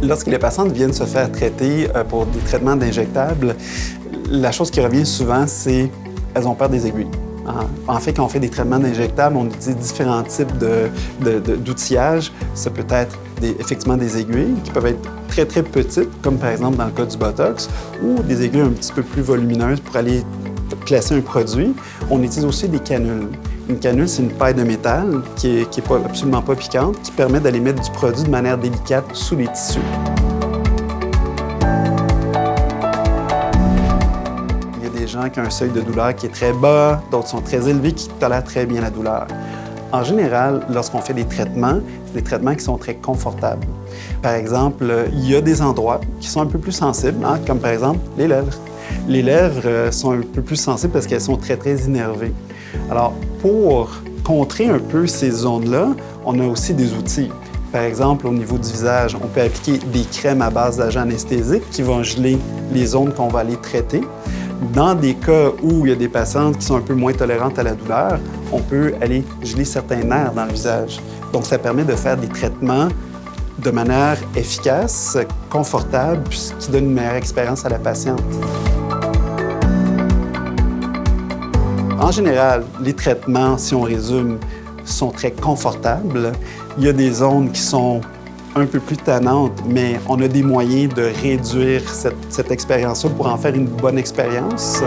Lorsque les patientes viennent se faire traiter pour des traitements d'injectables, la chose qui revient souvent, c'est qu'elles ont peur des aiguilles. En fait, quand on fait des traitements d'injectables, on utilise différents types d'outillage. Ça peut être effectivement des aiguilles qui peuvent être très, très petites, comme par exemple dans le cas du Botox, ou des aiguilles un petit peu plus volumineuses pour aller placer un produit. On utilise aussi des canules. Une canule, c'est une paille de métal qui est absolument pas piquante, qui permet d'aller mettre du produit de manière délicate sous les tissus. Il y a des gens qui ont un seuil de douleur qui est très bas, d'autres sont très élevés, qui tolèrent très bien la douleur. En général, lorsqu'on fait des traitements, c'est des traitements qui sont très confortables. Par exemple, il y a des endroits qui sont un peu plus sensibles, comme par exemple les lèvres. Les lèvres sont un peu plus sensibles parce qu'elles sont très, très innervées. Alors, pour contrer un peu ces zones-là, on a aussi des outils. Par exemple, au niveau du visage, on peut appliquer des crèmes à base d'agents anesthésiques qui vont geler les zones qu'on va aller traiter. Dans des cas où il y a des patientes qui sont un peu moins tolérantes à la douleur, on peut aller geler certains nerfs dans le visage. Donc, ça permet de faire des traitements de manière efficace, confortable, puis qui donne une meilleure expérience à la patiente. En général, les traitements, si on résume, sont très confortables. Il y a des zones qui sont un peu plus tannantes, mais on a des moyens de réduire cette expérience-là pour en faire une bonne expérience.